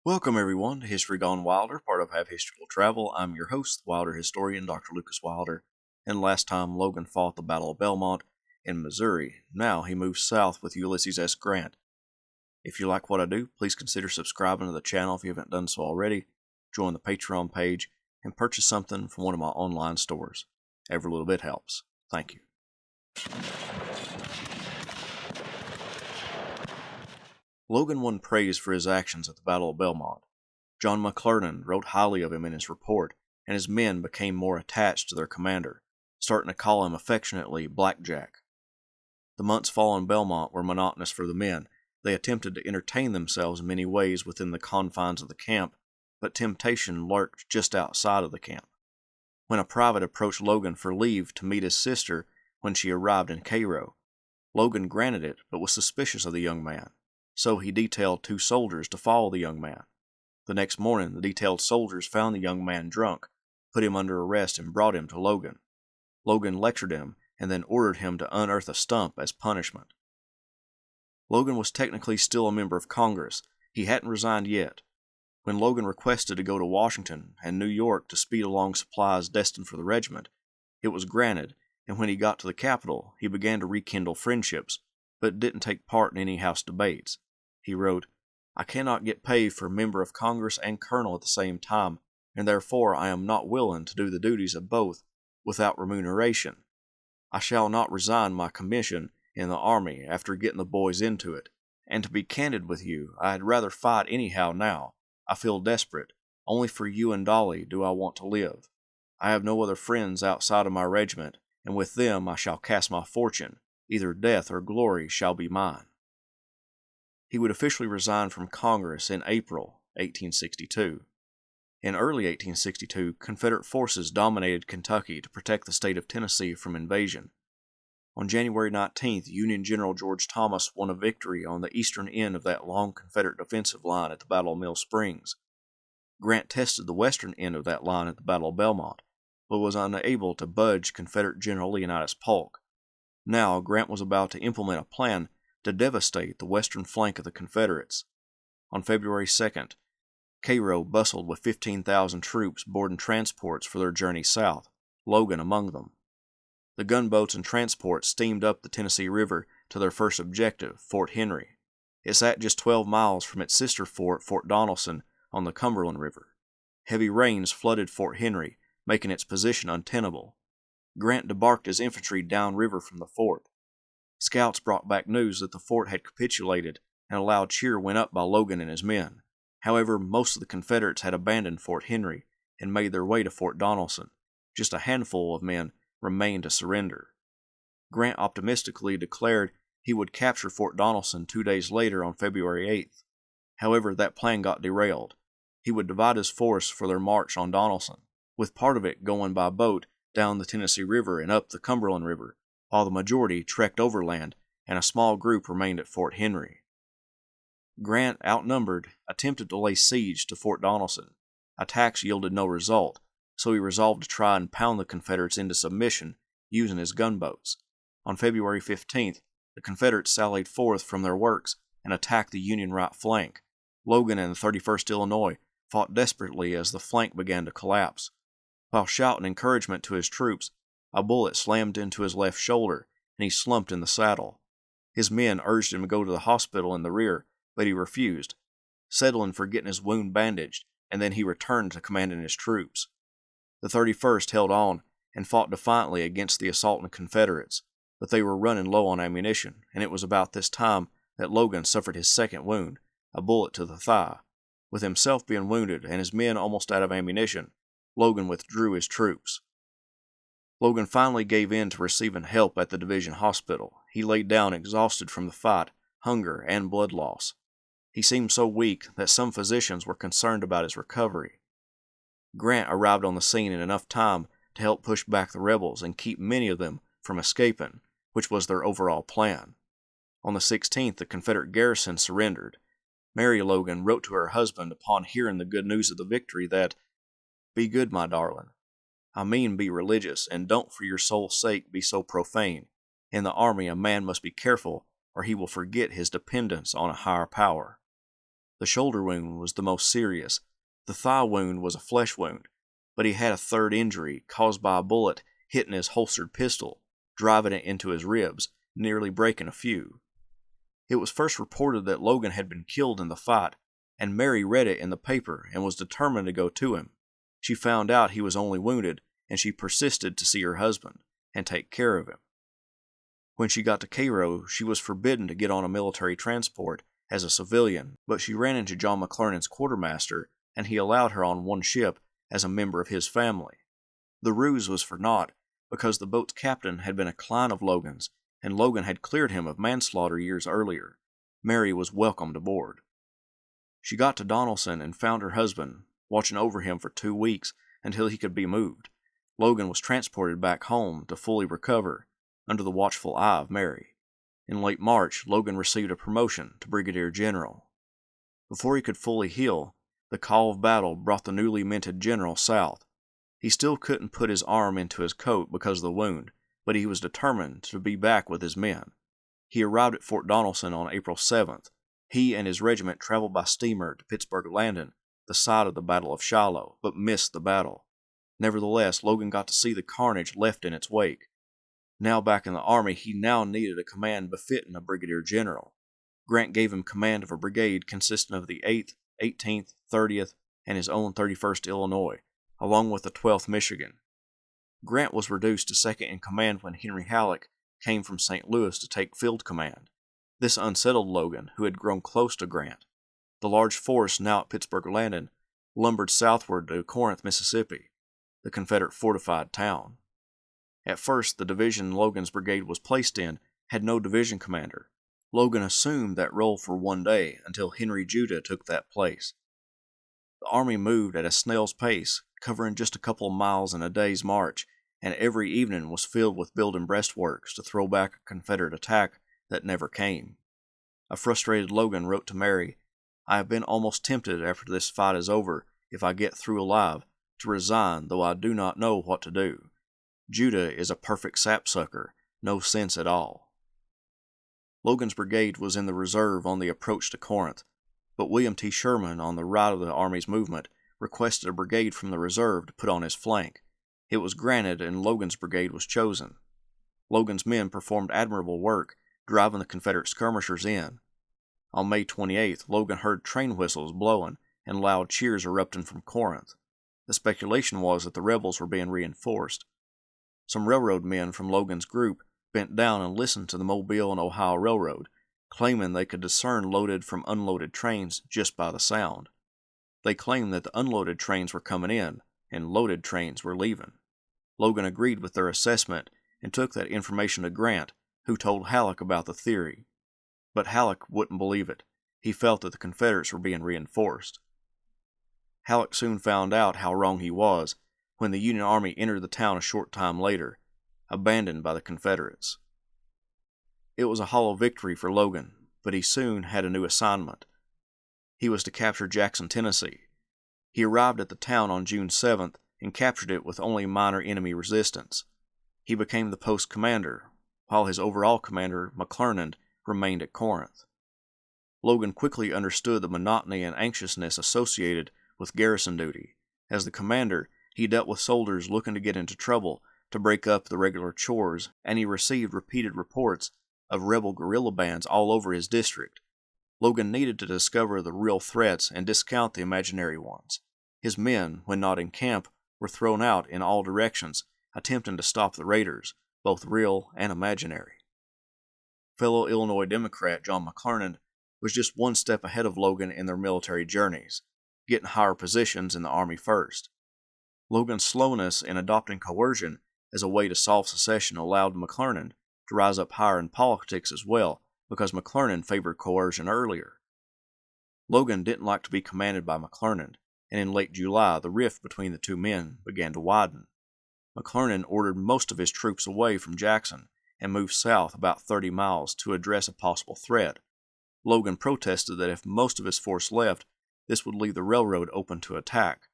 Welcome, everyone, to History Gone Wilder, part of Have History Will Travel. I'm your host, Wilder historian Dr. Lucas Wilder, and last time Logan fought the Battle of Belmont in Missouri. Now he moves south with Ulysses S. Grant. If you like what I do, please consider subscribing to the channel if you haven't done so already, join the Patreon page, and purchase something from one of my online stores. Every little bit helps. Thank you. Logan won praise for his actions at the Battle of Belmont. John McClernand wrote highly of him in his report, and his men became more attached to their commander, starting to call him affectionately Blackjack. The months following Belmont were monotonous for the men. They attempted to entertain themselves in many ways within the confines of the camp, but temptation lurked just outside of the camp. When a private approached Logan for leave to meet his sister when she arrived in Cairo, Logan granted it but was suspicious of the young man. So he detailed 2 soldiers to follow the young man. The next morning, the detailed soldiers found the young man drunk, put him under arrest, and brought him to Logan. Logan lectured him and then ordered him to unearth a stump as punishment. Logan was technically still a member of Congress. He hadn't resigned yet. When Logan requested to go to Washington and New York to speed along supplies destined for the regiment, it was granted, and when he got to the capital, he began to rekindle friendships, but didn't take part in any House debates. He wrote, "I cannot get pay for member of Congress and colonel at the same time, and therefore I am not willing to do the duties of both without remuneration. I shall not resign my commission in the army after getting the boys into it, and to be candid with you, I had rather fight anyhow now. I feel desperate. Only for you and Dolly do I want to live. I have no other friends outside of my regiment, and with them I shall cast my fortune. Either death or glory shall be mine." He would officially resign from Congress in April 1862. In early 1862, Confederate forces dominated Kentucky to protect the state of Tennessee from invasion. On January 19th, Union General George Thomas won a victory on the eastern end of that long Confederate defensive line at the Battle of Mill Springs. Grant tested the western end of that line at the Battle of Belmont, but was unable to budge Confederate General Leonidas Polk. Now, Grant was about to implement a plan to devastate the western flank of the Confederates. On February 2nd, Cairo bustled with 15,000 troops boarding transports for their journey south, Logan among them. The gunboats and transports steamed up the Tennessee River to their first objective, Fort Henry. It sat just 12 miles from its sister fort, Fort Donelson, on the Cumberland River. Heavy rains flooded Fort Henry, making its position untenable. Grant debarked his infantry downriver from the fort. Scouts brought back news that the fort had capitulated, and a loud cheer went up by Logan and his men. However, most of the Confederates had abandoned Fort Henry and made their way to Fort Donelson. Just a handful of men remained to surrender. Grant optimistically declared he would capture Fort Donelson 2 days later on February 8th. However, that plan got derailed. He would divide his force for their march on Donelson, with part of it going by boat down the Tennessee River and up the Cumberland River, while the majority trekked overland and a small group remained at Fort Henry. Grant, outnumbered, attempted to lay siege to Fort Donelson. Attacks yielded no result, so he resolved to try and pound the Confederates into submission using his gunboats. On February 15th, the Confederates sallied forth from their works and attacked the Union right flank. Logan and the 31st Illinois fought desperately as the flank began to collapse. While shouting encouragement to his troops, a bullet slammed into his left shoulder, and he slumped in the saddle. His men urged him to go to the hospital in the rear, but he refused, settling for getting his wound bandaged, and then he returned to commanding his troops. The 31st held on and fought defiantly against the assaulting Confederates, but they were running low on ammunition, and it was about this time that Logan suffered his second wound, a bullet to the thigh. With himself being wounded and his men almost out of ammunition, Logan withdrew his troops. Logan finally gave in to receiving help at the division hospital. He laid down exhausted from the fight, hunger, and blood loss. He seemed so weak that some physicians were concerned about his recovery. Grant arrived on the scene in enough time to help push back the rebels and keep many of them from escaping, which was their overall plan. On the 16th, the Confederate garrison surrendered. Mary Logan wrote to her husband upon hearing the good news of the victory that, "Be good, my darling. I mean be religious, and don't for your soul's sake be so profane. In the army a man must be careful, or he will forget his dependence on a higher power." The shoulder wound was the most serious. The thigh wound was a flesh wound, but he had a third injury caused by a bullet hitting his holstered pistol, driving it into his ribs, nearly breaking a few. It was first reported that Logan had been killed in the fight, and Mary read it in the paper and was determined to go to him. She found out he was only wounded, and she persisted to see her husband and take care of him. When she got to Cairo, she was forbidden to get on a military transport as a civilian, but she ran into John McClernand's quartermaster, and he allowed her on one ship as a member of his family. The ruse was for naught, because the boat's captain had been a client of Logan's, and Logan had cleared him of manslaughter years earlier. Mary was welcomed aboard. She got to Donelson and found her husband, watching over him for 2 weeks until he could be moved. Logan was transported back home to fully recover, under the watchful eye of Mary. In late March, Logan received a promotion to brigadier general. Before he could fully heal, the call of battle brought the newly minted general south. He still couldn't put his arm into his coat because of the wound, but he was determined to be back with his men. He arrived at Fort Donelson on April 7th. He and his regiment traveled by steamer to Vicksburg Landing, the site of the Battle of Shiloh, but missed the battle. Nevertheless, Logan got to see the carnage left in its wake. Now back in the Army, he now needed a command befitting a brigadier general. Grant gave him command of a brigade consisting of the 8th, 18th, 30th, and his own 31st Illinois, along with the 12th Michigan. Grant was reduced to second in command when Henry Halleck came from St. Louis to take field command. This unsettled Logan, who had grown close to Grant. The large force now at Vicksburg Landing lumbered southward to Corinth, Mississippi, the Confederate fortified town. At first, the division Logan's brigade was placed in had no division commander. Logan assumed that role for one day until Henry Judah took that place. The army moved at a snail's pace, covering just a couple of miles in a day's march, and every evening was filled with building breastworks to throw back a Confederate attack that never came. A frustrated Logan wrote to Mary, "I have been almost tempted after this fight is over, if I get through alive, to resign, though I do not know what to do. Judah is a perfect sapsucker, no sense at all." Logan's brigade was in the reserve on the approach to Corinth, but William T. Sherman, on the right of the Army's movement, requested a brigade from the reserve to put on his flank. It was granted, and Logan's brigade was chosen. Logan's men performed admirable work, driving the Confederate skirmishers in. On May 28th, Logan heard train whistles blowing and loud cheers erupting from Corinth. The speculation was that the rebels were being reinforced. Some railroad men from Logan's group bent down and listened to the Mobile and Ohio Railroad, claiming they could discern loaded from unloaded trains just by the sound. They claimed that the unloaded trains were coming in, and loaded trains were leaving. Logan agreed with their assessment and took that information to Grant, who told Halleck about the theory. But Halleck wouldn't believe it. He felt that the Confederates were being reinforced. Halleck soon found out how wrong he was when the Union Army entered the town a short time later, abandoned by the Confederates. It was a hollow victory for Logan, but he soon had a new assignment. He was to capture Jackson, Tennessee. He arrived at the town on June 7th and captured it with only minor enemy resistance. He became the post commander, while his overall commander, McClernand, remained at Corinth. Logan quickly understood the monotony and anxiousness associated with garrison duty. As the commander, he dealt with soldiers looking to get into trouble to break up the regular chores, and he received repeated reports of rebel guerrilla bands all over his district. Logan needed to discover the real threats and discount the imaginary ones. His men, when not in camp, were thrown out in all directions, attempting to stop the raiders, both real and imaginary. Fellow Illinois Democrat John McClernand was just one step ahead of Logan in their military journeys, getting higher positions in the Army first. Logan's slowness in adopting coercion as a way to solve secession allowed McClernand to rise up higher in politics as well, because McClernand favored coercion earlier. Logan didn't like to be commanded by McClernand, and in late July the rift between the two men began to widen. McClernand ordered most of his troops away from Jackson and moved south about 30 miles to address a possible threat. Logan protested that if most of his force left, this would leave the railroad open to attack,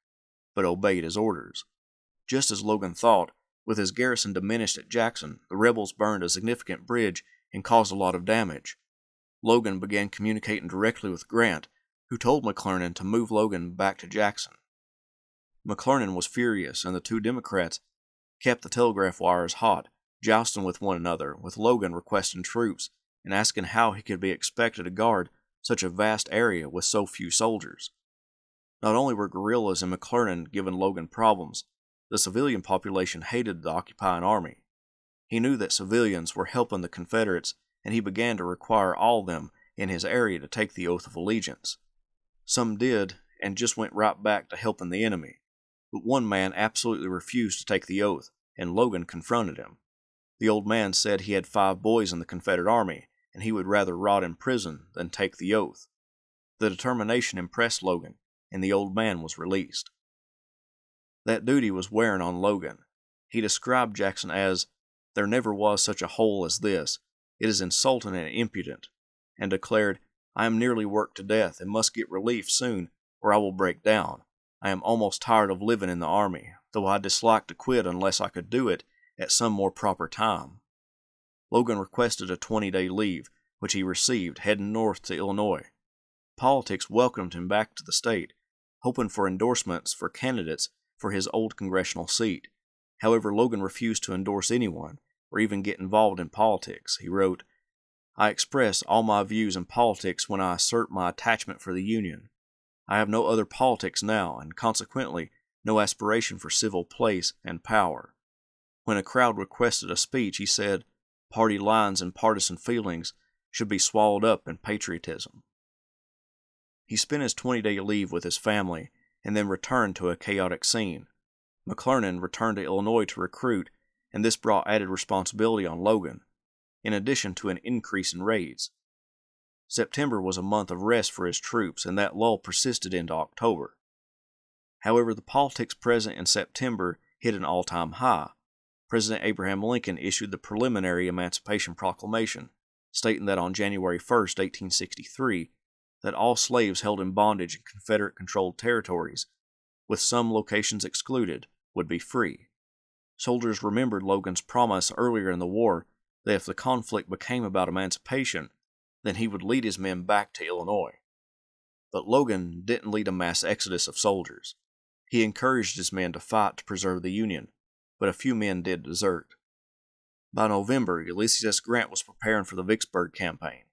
but obeyed his orders. Just as Logan thought, with his garrison diminished at Jackson, the rebels burned a significant bridge and caused a lot of damage. Logan began communicating directly with Grant, who told McClernand to move Logan back to Jackson. McClernand was furious, and the two Democrats kept the telegraph wires hot, jousting with one another, with Logan requesting troops and asking how he could be expected to guard such a vast area with so few soldiers. Not only were guerrillas and McClernand giving Logan problems, the civilian population hated the occupying army. He knew that civilians were helping the Confederates, and he began to require all of them in his area to take the oath of allegiance. Some did, and just went right back to helping the enemy. But one man absolutely refused to take the oath, and Logan confronted him. The old man said he had 5 boys in the Confederate Army, and he would rather rot in prison than take the oath. The determination impressed Logan, and the old man was released. That duty was wearing on Logan. He described Jackson as, "There never was such a hole as this. It is insulting and impudent," and declared, "I am nearly worked to death and must get relief soon or I will break down. I am almost tired of living in the army, though I dislike to quit unless I could do it at some more proper time." Logan requested a 20-day leave, which he received, heading north to Illinois. Politics welcomed him back to the state, hoping for endorsements for candidates for his old congressional seat. However, Logan refused to endorse anyone or even get involved in politics. He wrote, "I express all my views in politics when I assert my attachment for the Union. I have no other politics now, and consequently no aspiration for civil place and power." When a crowd requested a speech, he said, "Party lines and partisan feelings should be swallowed up in patriotism." He spent his 20-day leave with his family and then returned to a chaotic scene. McClernand returned to Illinois to recruit, and this brought added responsibility on Logan, in addition to an increase in raids. September was a month of rest for his troops, and that lull persisted into October. However, the politics present in September hit an all-time high. President Abraham Lincoln issued the preliminary Emancipation Proclamation, stating that on January 1, 1863, that all slaves held in bondage in Confederate-controlled territories, with some locations excluded, would be free. Soldiers remembered Logan's promise earlier in the war that if the conflict became about emancipation, then he would lead his men back to Illinois. But Logan didn't lead a mass exodus of soldiers. He encouraged his men to fight to preserve the Union, but a few men did desert. By November, Ulysses S. Grant was preparing for the Vicksburg Campaign.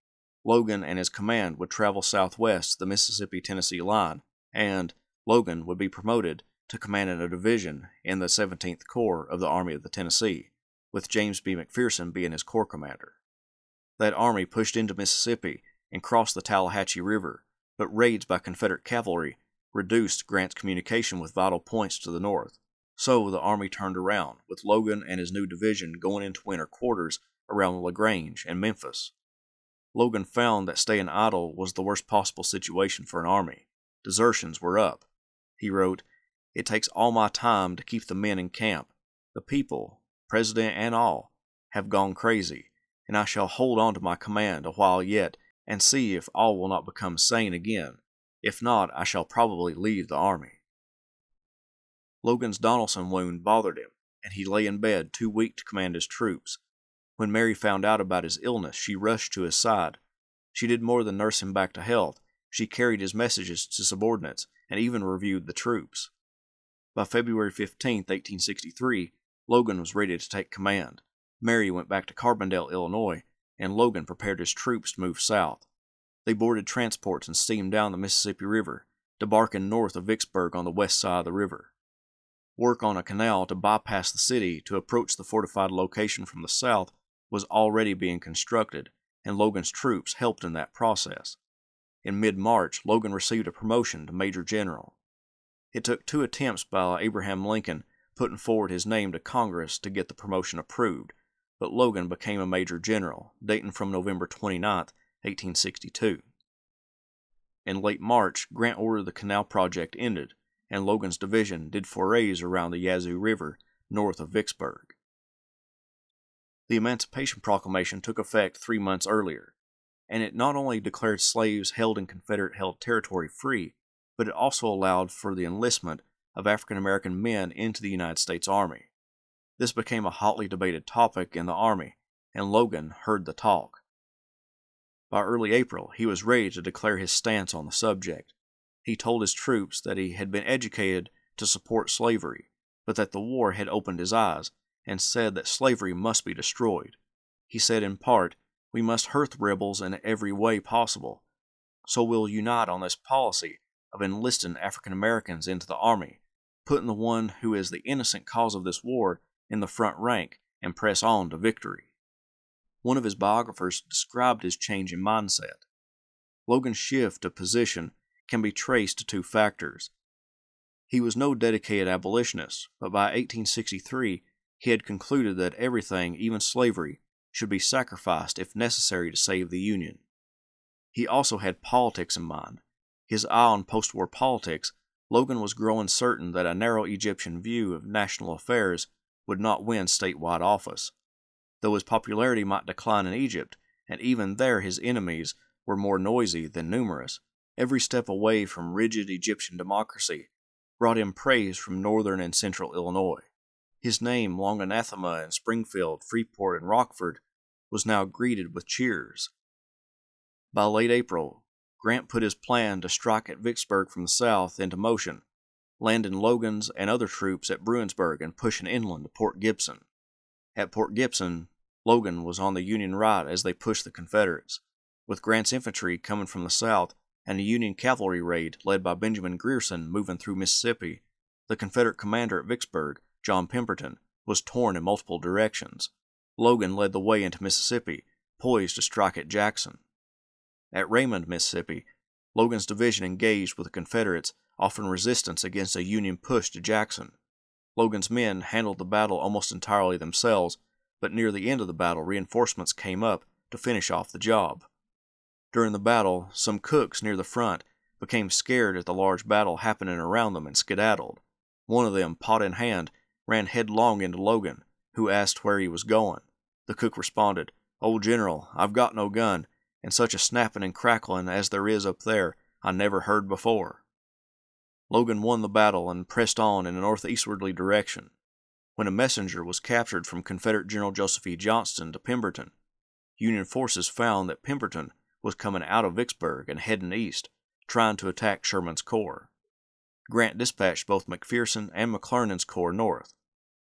Logan and his command would travel southwest to the Mississippi-Tennessee line, and Logan would be promoted to commanding a division in the 17th Corps of the Army of the Tennessee, with James B. McPherson being his corps commander. That army pushed into Mississippi and crossed the Tallahatchie River, but raids by Confederate cavalry reduced Grant's communication with vital points to the north. So the army turned around, with Logan and his new division going into winter quarters around LaGrange and Memphis. Logan found that staying idle was the worst possible situation for an army. Desertions were up. He wrote, "It takes all my time to keep the men in camp. The people, President and all, have gone crazy, and I shall hold on to my command a while yet and see if all will not become sane again. If not, I shall probably leave the army." Logan's Donelson wound bothered him, and he lay in bed too weak to command his troops. When Mary found out about his illness, she rushed to his side. She did more than nurse him back to health. She carried his messages to subordinates and even reviewed the troops. By February 15, 1863, Logan was ready to take command. Mary went back to Carbondale, Illinois, and Logan prepared his troops to move south. They boarded transports and steamed down the Mississippi River, debarking north of Vicksburg on the west side of the river. Work on a canal to bypass the city to approach the fortified location from the south was already being constructed, and Logan's troops helped in that process. In mid-March, Logan received a promotion to Major General. It took 2 attempts by Abraham Lincoln putting forward his name to Congress to get the promotion approved, but Logan became a Major General, dating from November 29, 1862. In late March, Grant ordered the canal project ended, and Logan's division did forays around the Yazoo River north of Vicksburg. The Emancipation Proclamation took effect 3 months earlier, and it not only declared slaves held in Confederate-held territory free, but it also allowed for the enlistment of African American men into the United States Army. This became a hotly debated topic in the Army, and Logan heard the talk. By early April, he was ready to declare his stance on the subject. He told his troops that he had been educated to support slavery, but that the war had opened his eyes, and said that slavery must be destroyed. He said in part, "We must hurt the rebels in every way possible, so we'll unite on this policy of enlisting African Americans into the army, putting the one who is the innocent cause of this war in the front rank, and press on to victory." One of his biographers described his change in mindset. Logan's shift of position can be traced to two factors. He was no dedicated abolitionist, but by 1863 he had concluded that everything, even slavery, should be sacrificed if necessary to save the Union. He also had politics in mind. His eye on post-war politics, Logan was growing certain that a narrow Egyptian view of national affairs would not win statewide office. Though his popularity might decline in Egypt, and even there his enemies were more noisy than numerous, every step away from rigid Egyptian democracy brought him praise from northern and central Illinois. His name, long anathema in Springfield, Freeport, and Rockford, was now greeted with cheers. By late April, Grant put his plan to strike at Vicksburg from the south into motion, landing Logan's and other troops at Bruinsburg and pushing inland to Port Gibson. At Port Gibson, Logan was on the Union right as they pushed the Confederates, with Grant's infantry coming from the south and a Union cavalry raid led by Benjamin Garrison moving through Mississippi. The Confederate commander at Vicksburg, John Pemberton, was torn in multiple directions. Logan led the way into Mississippi, poised to strike at Jackson. At Raymond, Mississippi, Logan's division engaged with the Confederates, offering resistance against a Union push to Jackson. Logan's men handled the battle almost entirely themselves, but near the end of the battle reinforcements came up to finish off the job. During the battle, some cooks near the front became scared at the large battle happening around them and skedaddled. One of them, pot in hand, ran headlong into Logan, who asked where he was going. The cook responded, "Old General, I've got no gun, and such a snapping and crackling as there is up there I never heard before." Logan won the battle and pressed on in a northeastwardly direction. When a messenger was captured from Confederate General Joseph E. Johnston to Pemberton, Union forces found that Pemberton was coming out of Vicksburg and heading east, trying to attack Sherman's corps. Grant dispatched both McPherson and McClernand's corps north.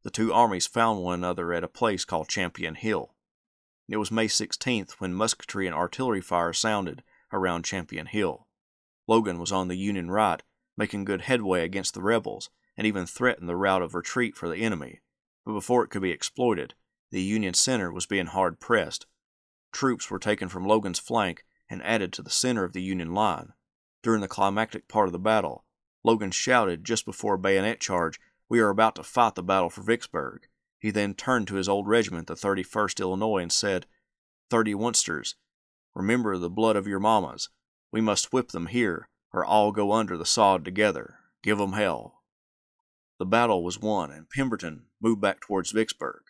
The two armies found one another at a place called Champion Hill. It was May 16th when musketry and artillery fire sounded around Champion Hill. Logan was on the Union right, making good headway against the rebels, and even threatened the route of retreat for the enemy. But before it could be exploited, the Union center was being hard pressed. Troops were taken from Logan's flank and added to the center of the Union line. During the climactic part of the battle, Logan shouted just before a bayonet charge, "We are about to fight the battle for Vicksburg." He then turned to his old regiment, the 31st Illinois, and said, "30 Munsters, remember the blood of your mamas. We must whip them here, or all go under the sod together. Give 'em hell." The battle was won, and Pemberton moved back towards Vicksburg.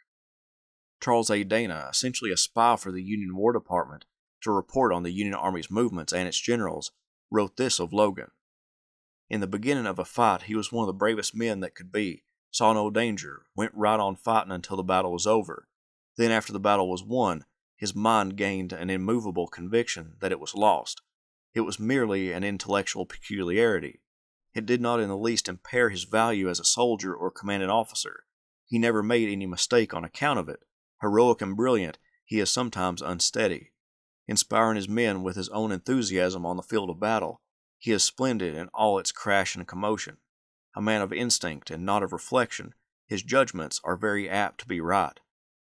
Charles A. Dana, essentially a spy for the Union War Department, to report on the Union Army's movements and its generals, wrote this of Logan. "In the beginning of a fight, he was one of the bravest men that could be, saw no danger, went right on fighting until the battle was over. Then after the battle was won, his mind gained an immovable conviction that it was lost. It was merely an intellectual peculiarity. It did not in the least impair his value as a soldier or commanding officer. He never made any mistake on account of it. Heroic and brilliant, he is sometimes unsteady. Inspiring his men with his own enthusiasm on the field of battle, he is splendid in all its crash and commotion. A man of instinct and not of reflection, his judgments are very apt to be right.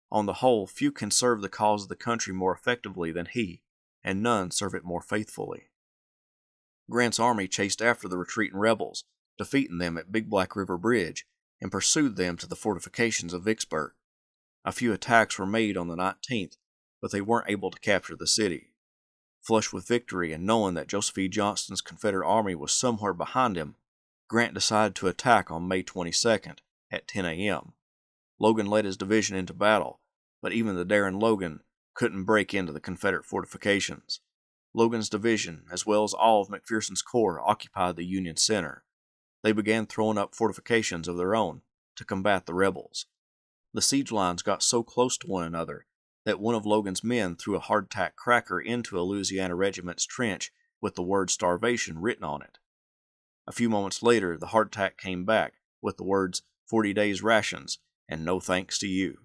On the whole, few can serve the cause of the country more effectively than he, and none serve it more faithfully." Grant's army chased after the retreating rebels, defeating them at Big Black River Bridge, and pursued them to the fortifications of Vicksburg. A few attacks were made on the 19th, but they weren't able to capture the city. Flushed with victory and knowing that Joseph E. Johnston's Confederate army was somewhere behind him, Grant decided to attack on May 22nd at 10 a.m. Logan led his division into battle, but even the daring Logan couldn't break into the Confederate fortifications. Logan's division, as well as all of McPherson's corps, occupied the Union center. They began throwing up fortifications of their own to combat the rebels. The siege lines got so close to one another that one of Logan's men threw a hardtack cracker into a Louisiana regiment's trench with the word starvation written on it. A few moments later, the hardtack came back with the words 40 days rations and no thanks to you.